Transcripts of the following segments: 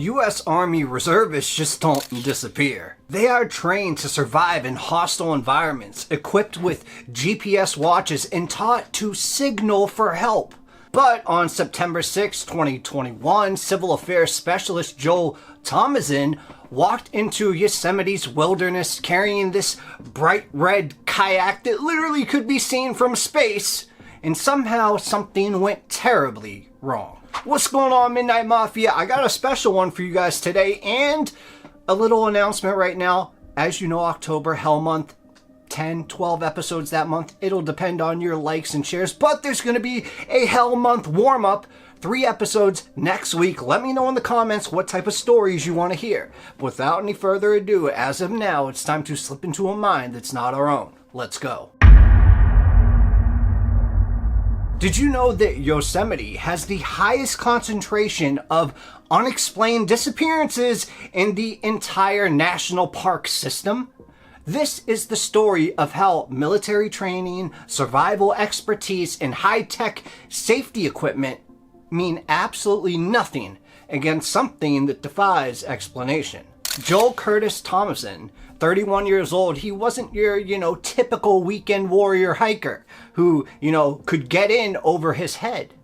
U.S. Army reservists just don't disappear. They are trained to survive in hostile environments, equipped with GPS watches and taught to signal for help. But on September 6, 2021, Civil Affairs Specialist Joel Thomason walked into Yosemite's wilderness carrying this bright red kayak that literally could be seen from space, and somehow something went terribly wrong. What's going on, Midnight Mafia? I got a special one for you guys today, and a little announcement right now. As you know, October, Hell Month, 10, 12 episodes that month. It'll depend on your likes and shares, but there's going to be a Hell Month warm-up. 3 episodes next week. Let me know in the comments what type of stories you want to hear. But without any further ado, as of now, it's time to slip into a mind that's not our own. Let's go. Did you know that Yosemite has the highest concentration of unexplained disappearances in the entire national park system? This is the story of how military training, survival expertise, and high-tech safety equipment mean absolutely nothing against something that defies explanation. Joel Curtis Thomason, 31 years old, he wasn't your, typical weekend warrior hiker who, could get in over his head.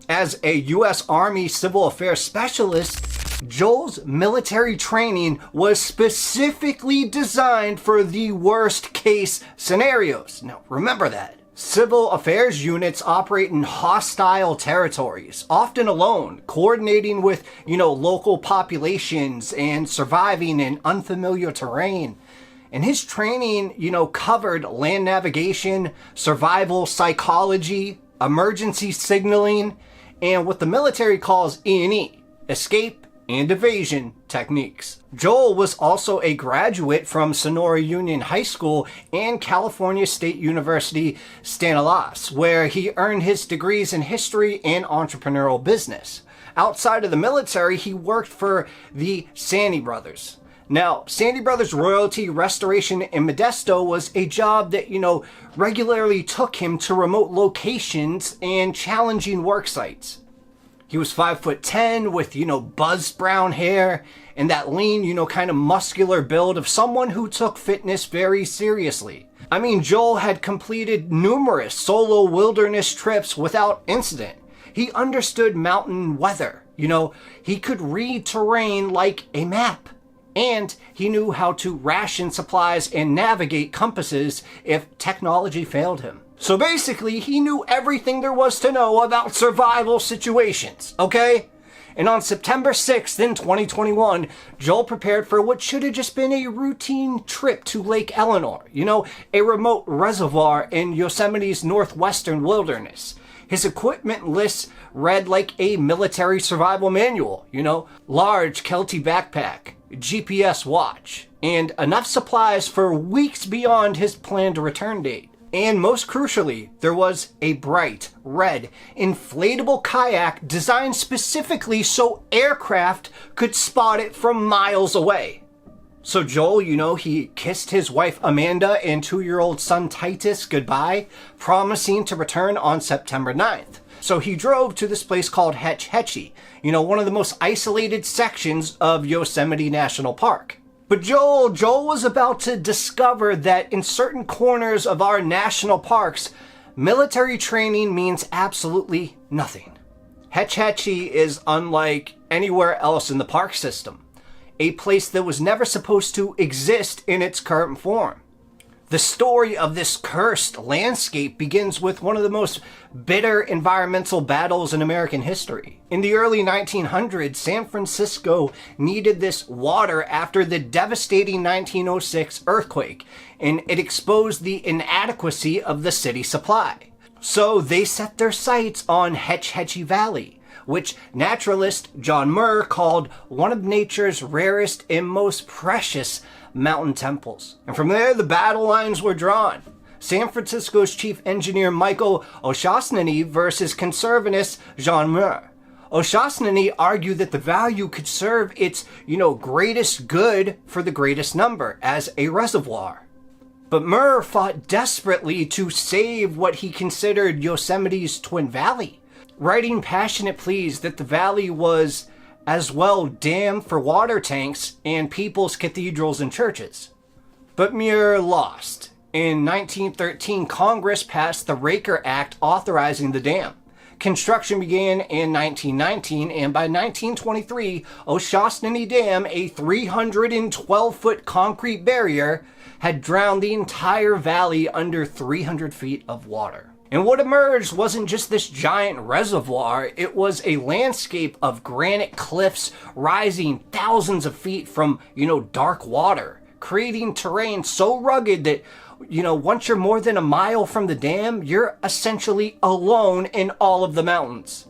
As a U.S. Army Civil Affairs Specialist, Joel's military training was specifically designed for the worst case scenarios. Now, remember that. Civil affairs units operate in hostile territories, often alone, coordinating with, local populations and surviving in unfamiliar terrain. And his training, covered land navigation, survival psychology, emergency signaling, and what the military calls E&E, escape and evasion techniques. Joel was also a graduate from Sonora Union High School and California State University, Stanislaus, where he earned his degrees in history and entrepreneurial business. Outside of the military, he worked for the Sandy Brothers. Now, Sandy Brothers Royalty Restoration in Modesto was a job that, regularly took him to remote locations and challenging work sites. He was 5'10" with, buzzed brown hair and that lean, kind of muscular build of someone who took fitness very seriously. I mean, Joel had completed numerous solo wilderness trips without incident. He understood mountain weather. He could read terrain like a map. And he knew how to ration supplies and navigate compasses if technology failed him. So basically, he knew everything there was to know about survival situations, okay? And on September 6th in 2021, Joel prepared for what should have just been a routine trip to Lake Eleanor, a remote reservoir in Yosemite's northwestern wilderness. His equipment list read like a military survival manual, large Kelty backpack, GPS watch, and enough supplies for weeks beyond his planned return date. And most crucially, there was a bright, red, inflatable kayak designed specifically so aircraft could spot it from miles away. So Joel, he kissed his wife Amanda and 2-year-old son Titus goodbye, promising to return on September 9th. So he drove to this place called Hetch Hetchy, one of the most isolated sections of Yosemite National Park. But Joel was about to discover that in certain corners of our national parks, military training means absolutely nothing. Hetch Hetchy is unlike anywhere else in the park system, a place that was never supposed to exist in its current form. The story of this cursed landscape begins with one of the most bitter environmental battles in American history. In the early 1900s, San Francisco needed this water after the devastating 1906 earthquake, and it exposed the inadequacy of the city supply. So they set their sights on Hetch Hetchy Valley, which naturalist John Muir called one of nature's rarest and most precious mountain temples. And from there, the battle lines were drawn. San Francisco's chief engineer Michael O'Shaughnessy versus conservativist John Muir. O'Shaughnessy argued that the value could serve its, greatest good for the greatest number as a reservoir. But Muir fought desperately to save what he considered Yosemite's Twin Valley, writing passionate pleas that the valley was as well dam for water tanks and people's cathedrals and churches. But Muir lost. In 1913, Congress passed the Raker Act authorizing the dam. Construction began in 1919, and by 1923, Oshosnany Dam, a 312-foot concrete barrier, had drowned the entire valley under 300 feet of water. And what emerged wasn't just this giant reservoir, it was a landscape of granite cliffs rising thousands of feet from, dark water, creating terrain so rugged that once you're more than a mile from the dam, you're essentially alone in all of the mountains.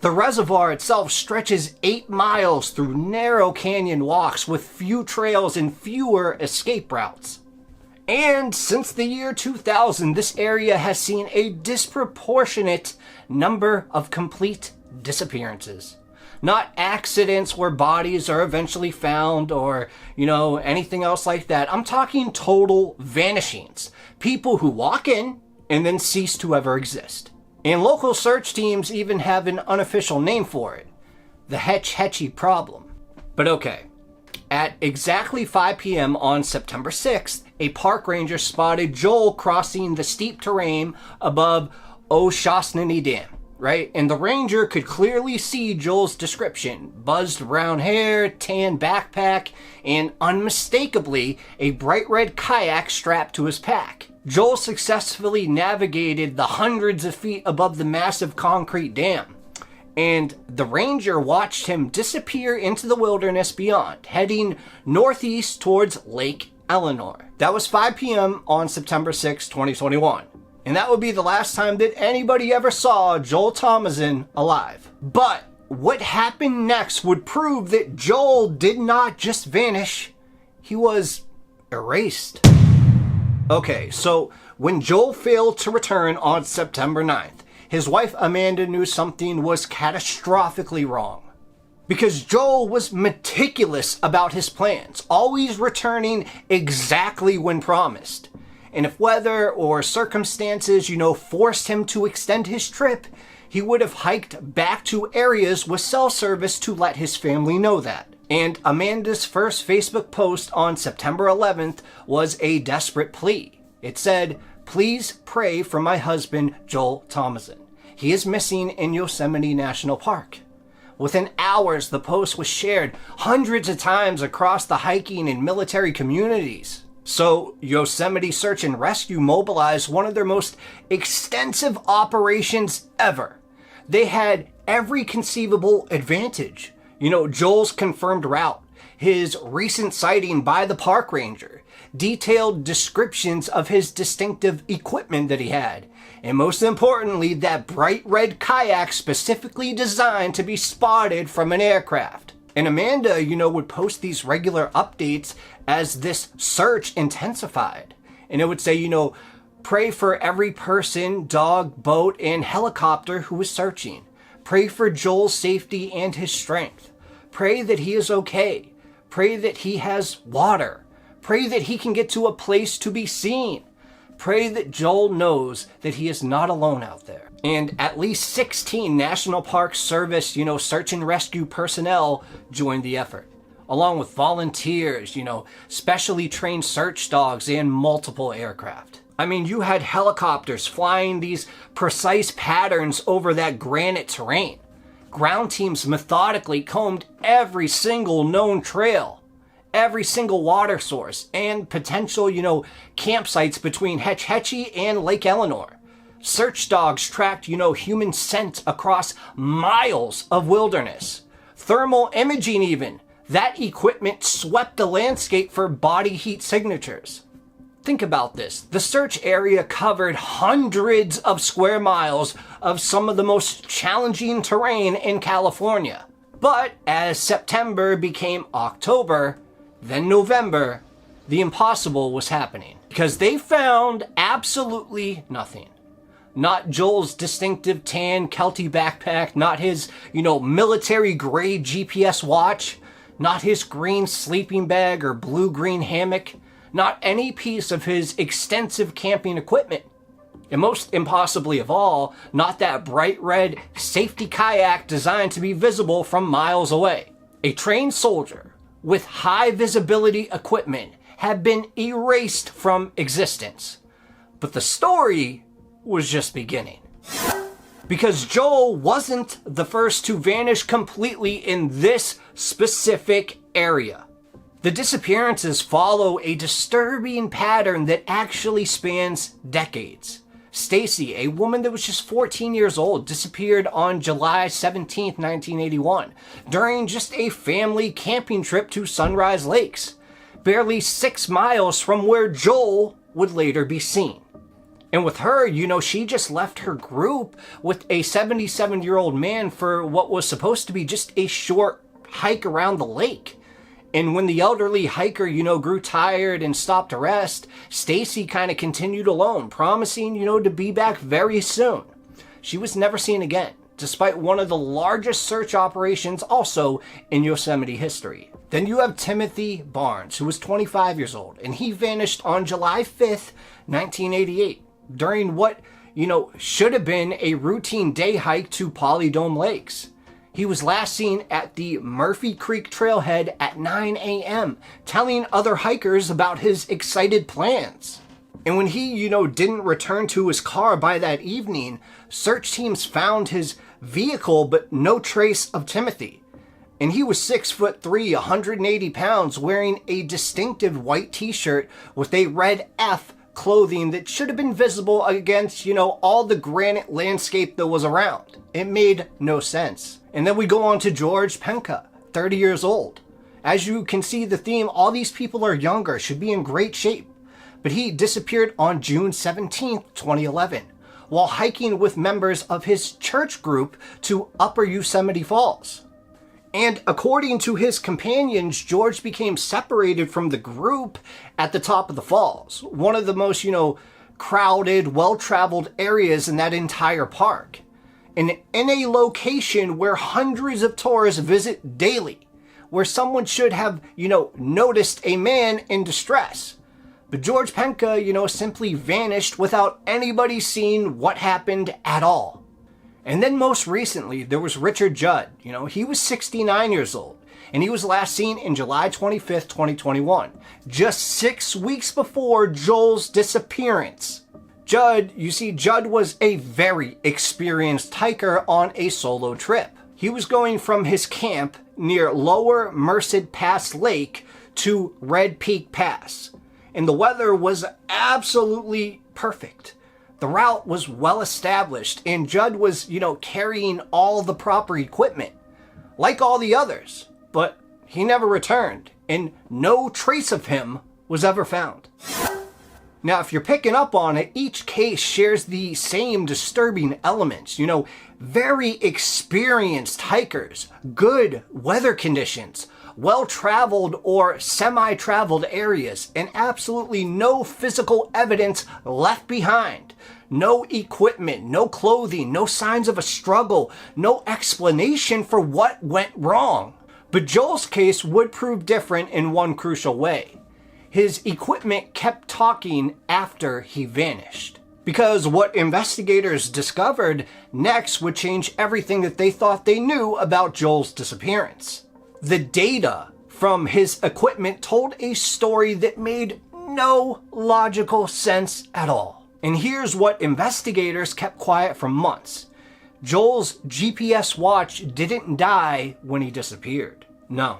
The reservoir itself stretches 8 miles through narrow canyon walks with few trails and fewer escape routes. And since the year 2000, this area has seen a disproportionate number of complete disappearances. Not accidents where bodies are eventually found or, anything else like that. I'm talking total vanishings. People who walk in and then cease to ever exist. And local search teams even have an unofficial name for it. The Hetch Hetchy problem. But okay. At exactly 5 p.m. on September 6th, a park ranger spotted Joel crossing the steep terrain above Oshosnany Dam. Right? And the ranger could clearly see Joel's description. Buzzed brown hair, tan backpack, and unmistakably a bright red kayak strapped to his pack. Joel successfully navigated the hundreds of feet above the massive concrete dam. And the ranger watched him disappear into the wilderness beyond, heading northeast towards Lake Eleanor. That was 5 p.m. on September 6, 2021. And that would be the last time that anybody ever saw Joel Thomason alive. But what happened next would prove that Joel did not just vanish, he was erased. Okay, so when Joel failed to return on September 9th, his wife Amanda knew something was catastrophically wrong. Because Joel was meticulous about his plans, always returning exactly when promised. And if weather or circumstances, forced him to extend his trip, he would have hiked back to areas with cell service to let his family know that. And Amanda's first Facebook post on September 11th was a desperate plea. It said, "Please pray for my husband, Joel Thomason. He is missing in Yosemite National Park." Within hours, the post was shared hundreds of times across the hiking and military communities. So Yosemite Search and Rescue mobilized one of their most extensive operations ever. They had every conceivable advantage. Joel's confirmed route, his recent sighting by the park ranger, detailed descriptions of his distinctive equipment that he had, and most importantly, that bright red kayak specifically designed to be spotted from an aircraft. And Amanda, would post these regular updates as this search intensified. And it would say, pray for every person, dog, boat, and helicopter who is searching. Pray for Joel's safety and his strength. Pray that he is okay. Pray that he has water. Pray that he can get to a place to be seen. Pray that Joel knows that he is not alone out there. And at least 16 National Park Service, search and rescue personnel joined the effort, along with volunteers, specially trained search dogs and multiple aircraft. I mean, you had helicopters flying these precise patterns over that granite terrain. Ground teams methodically combed every single known trail, every single water source, and potential, campsites between Hetch Hetchy and Lake Eleanor. Search dogs tracked, human scent across miles of wilderness. Thermal imaging even. That equipment swept the landscape for body heat signatures. Think about this. The search area covered hundreds of square miles of some of the most challenging terrain in California. But as September became October, then November, the impossible was happening. Because they found absolutely nothing. Not Joel's distinctive tan Kelty backpack, not his, military grade GPS watch, not his green sleeping bag or blue-green hammock, not any piece of his extensive camping equipment. And most impossibly of all, not that bright red safety kayak designed to be visible from miles away. A trained soldier with high visibility equipment had been erased from existence. But the story was just beginning. Because Joel wasn't the first to vanish completely in this specific area. The disappearances follow a disturbing pattern that actually spans decades. Stacy, a woman that was just 14 years old, disappeared on July 17, 1981, during just a family camping trip to Sunrise Lakes, barely 6 miles from where Joel would later be seen. And with her, she just left her group with a 77-year-old man for what was supposed to be just a short hike around the lake. And when the elderly hiker, grew tired and stopped to rest, Stacy kind of continued alone, promising, to be back very soon. She was never seen again, despite one of the largest search operations also in Yosemite history. Then you have Timothy Barnes, who was 25 years old, and he vanished on July 5th, 1988. During what, should have been a routine day hike to Polydome Lakes. He was last seen at the Murphy Creek trailhead at 9 a.m., telling other hikers about his excited plans. And when he, didn't return to his car by that evening, search teams found his vehicle, but no trace of Timothy. And he was 6'3", 180 pounds, wearing a distinctive white t-shirt with a red F clothing that should have been visible against, all the granite landscape that was around. It made no sense. And then we go on to George Penka, 30 years old. As you can see the theme, all these people are younger, should be in great shape. But he disappeared on June 17th, 2011, while hiking with members of his church group to Upper Yosemite Falls. And according to his companions, George became separated from the group at the top of the falls, one of the most, crowded, well-traveled areas in that entire park. And in a location where hundreds of tourists visit daily, where someone should have, noticed a man in distress. But George Penka, simply vanished without anybody seeing what happened at all. And then most recently, there was Richard Judd. He was 69 years old, and he was last seen in July 25th, 2021, just 6 weeks before Joel's disappearance. Judd was a very experienced hiker on a solo trip. He was going from his camp near Lower Merced Pass Lake to Red Peak Pass, and the weather was absolutely perfect. The route was well established, and Judd was, carrying all the proper equipment, like all the others, but he never returned, and no trace of him was ever found. Now, if you're picking up on it, each case shares the same disturbing elements, very experienced hikers, good weather conditions, well-traveled or semi-traveled areas, and absolutely no physical evidence left behind. No equipment, no clothing, no signs of a struggle, no explanation for what went wrong. But Joel's case would prove different in one crucial way. His equipment kept talking after he vanished. Because what investigators discovered next would change everything that they thought they knew about Joel's disappearance. The data from his equipment told a story that made no logical sense at all. And here's what investigators kept quiet for months. Joel's GPS watch didn't die when he disappeared. No.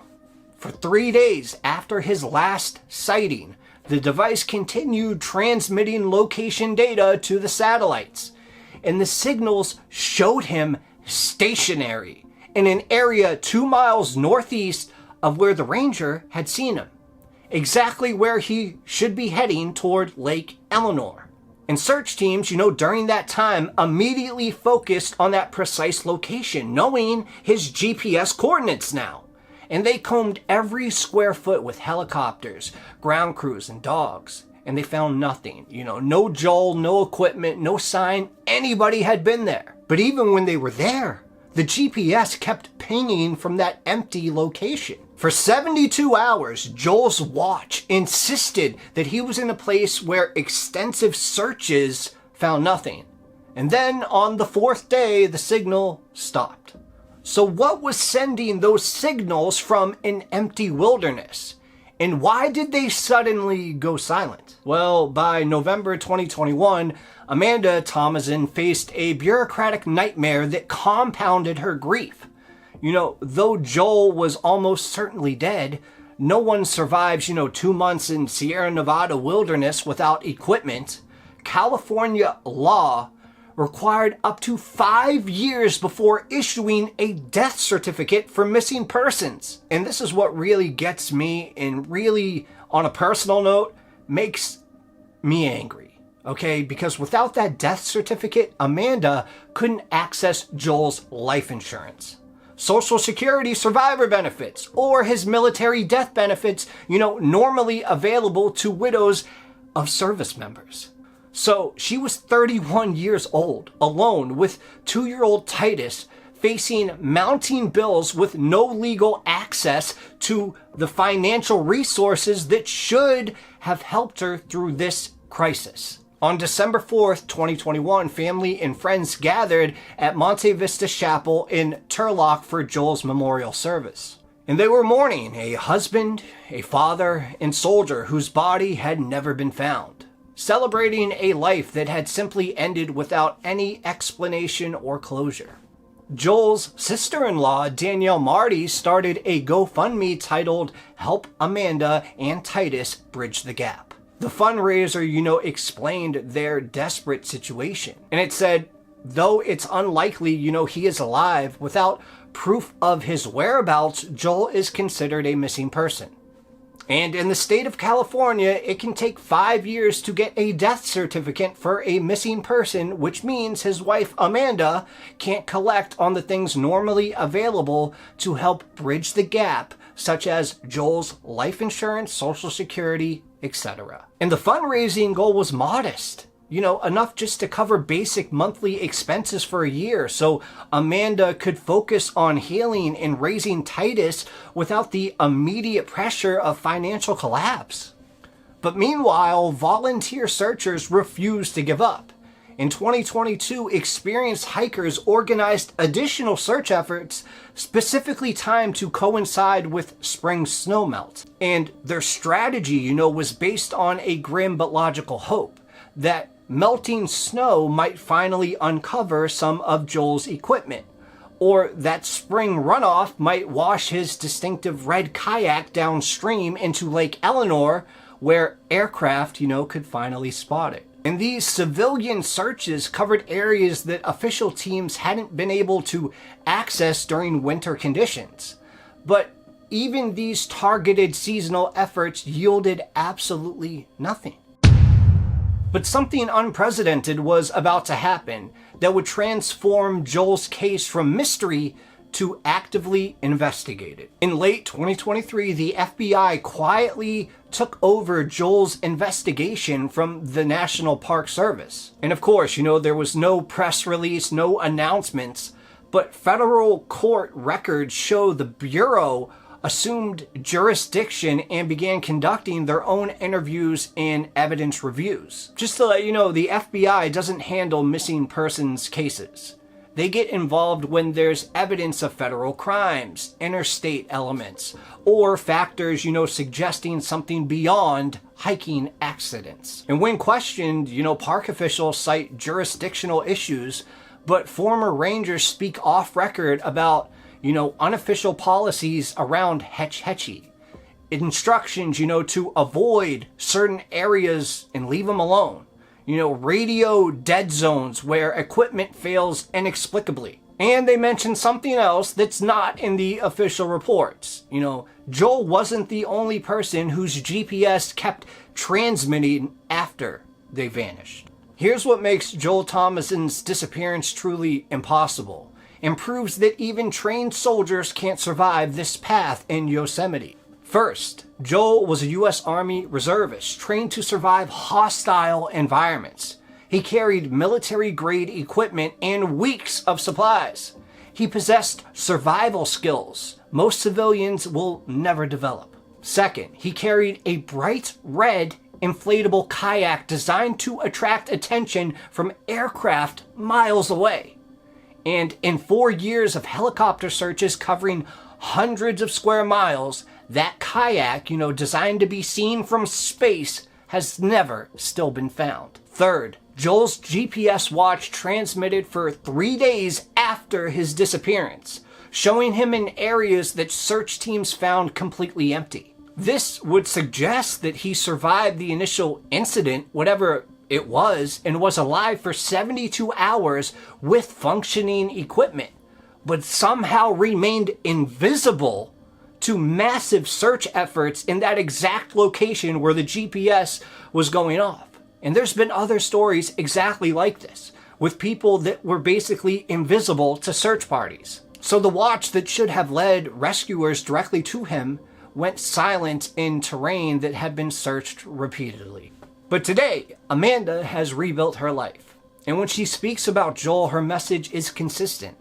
For 3 days after his last sighting, the device continued transmitting location data to the satellites. And the signals showed him stationary in an area 2 miles northeast of where the ranger had seen him. Exactly where he should be heading toward Lake Eleanor. And search teams, during that time immediately focused on that precise location, knowing his GPS coordinates now. And they combed every square foot with helicopters, ground crews, and dogs. And they found nothing. No Joel, no equipment, no sign anybody had been there. But even when they were there, the GPS kept pinging from that empty location. For 72 hours, Joel's watch insisted that he was in a place where extensive searches found nothing. And then on the 4th day, the signal stopped. So what was sending those signals from an empty wilderness? And why did they suddenly go silent? Well, by November 2021, Amanda Thomason faced a bureaucratic nightmare that compounded her grief. Though Joel was almost certainly dead, no one survives, 2 months in Sierra Nevada wilderness without equipment. California law required up to 5 years before issuing a death certificate for missing persons. And this is what really gets me, and really, on a personal note, makes me angry. Okay, because without that death certificate, Amanda couldn't access Joel's life insurance, Social Security survivor benefits, or his military death benefits, normally available to widows of service members. So she was 31 years old, alone with 2-year-old Titus, facing mounting bills with no legal access to the financial resources that should have helped her through this crisis. On December 4th, 2021, family and friends gathered at Monte Vista Chapel in Turlock for Joel's memorial service. And they were mourning a husband, a father, and soldier whose body had never been found, celebrating a life that had simply ended without any explanation or closure. Joel's sister-in-law, Danielle Marty, started a GoFundMe titled Help Amanda and Titus Bridge the Gap. The fundraiser, explained their desperate situation. And it said, though it's unlikely, he is alive, without proof of his whereabouts, Joel is considered a missing person. And in the state of California, it can take 5 years to get a death certificate for a missing person, which means his wife, Amanda, can't collect on the things normally available to help bridge the gap, such as Joel's life insurance, Social Security, etc. And the fundraising goal was modest, enough just to cover basic monthly expenses for a year, so Amanda could focus on healing and raising Titus without the immediate pressure of financial collapse. But meanwhile, volunteer searchers refused to give up. In 2022, experienced hikers organized additional search efforts specifically timed to coincide with spring snowmelt. And their strategy, was based on a grim but logical hope that melting snow might finally uncover some of Joel's equipment, or that spring runoff might wash his distinctive red kayak downstream into Lake Eleanor, where aircraft, could finally spot it. And these civilian searches covered areas that official teams hadn't been able to access during winter conditions. But even these targeted seasonal efforts yielded absolutely nothing. But something unprecedented was about to happen that would transform Joel's case from mystery to actively investigated. In late 2023, the FBI quietly took over Joel's investigation from the National Park Service. And of course, there was no press release, no announcements, but federal court records show the Bureau assumed jurisdiction and began conducting their own interviews and evidence reviews. Just to let you know, the FBI doesn't handle missing persons cases. They get involved when there's evidence of federal crimes, interstate elements, or factors, suggesting something beyond hiking accidents. And when questioned, park officials cite jurisdictional issues, but former rangers speak off record about, unofficial policies around Hetch Hetchy. Instructions, to avoid certain areas and leave them alone. Radio dead zones where equipment fails inexplicably. And they mention something else that's not in the official reports. Joel wasn't the only person whose GPS kept transmitting after they vanished. Here's what makes Joel Thomason's disappearance truly impossible, and proves that even trained soldiers can't survive this path in Yosemite. First, Joel was a U.S. Army reservist trained to survive hostile environments. He carried military-grade equipment and weeks of supplies. He possessed survival skills most civilians will never develop. Second, he carried a bright red inflatable kayak designed to attract attention from aircraft miles away. And in 4 years of helicopter searches covering hundreds of square miles, that kayak, designed to be seen from space, has never still been found. Third, Joel's GPS watch transmitted for 3 days after his disappearance, showing him in areas that search teams found completely empty. This would suggest that he survived the initial incident, whatever it was, and was alive for 72 hours with functioning equipment, but somehow remained invisible to massive search efforts in that exact location where the GPS was going off. And there's been other stories exactly like this, with people that were basically invisible to search parties. So the watch that should have led rescuers directly to him went silent in terrain that had been searched repeatedly. But today, Amanda has rebuilt her life. And when she speaks about Joel, her message is consistent.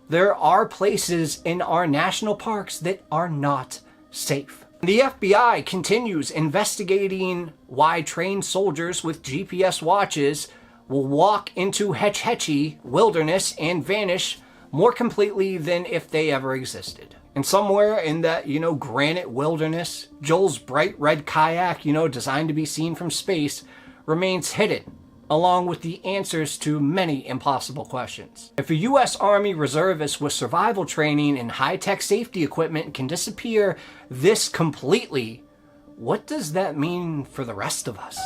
There are places in our national parks that are not safe. The FBI continues investigating why trained soldiers with GPS watches will walk into Hetch Hetchy wilderness and vanish more completely than if they ever existed. And somewhere in that, granite wilderness, Joel's bright red kayak, designed to be seen from space, remains hidden, along with the answers to many impossible questions. If a U.S. Army reservist with survival training and high-tech safety equipment can disappear this completely, what does that mean for the rest of us?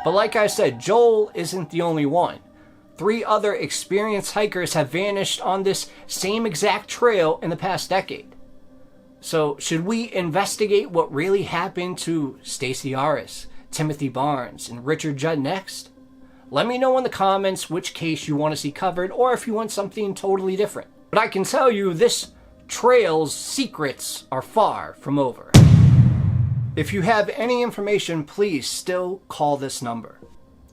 But like I said, Joel isn't the only one. 3 other experienced hikers have vanished on this same exact trail in the past decade. So should we investigate what really happened to Stacey Aris, Timothy Barnes, and Richard Judd next? Let me know in the comments which case you want to see covered, or if you want something totally different. But I can tell you this trail's secrets are far from over. If you have any information, please still call this number.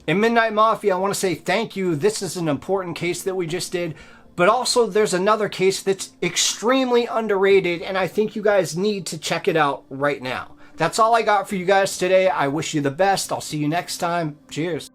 In Midnight Mafia, I want to say thank you. This is an important case that we just did. But also there's another case that's extremely underrated, and I think you guys need to check it out right now. That's all I got for you guys today. I wish you the best. I'll see you next time. Cheers.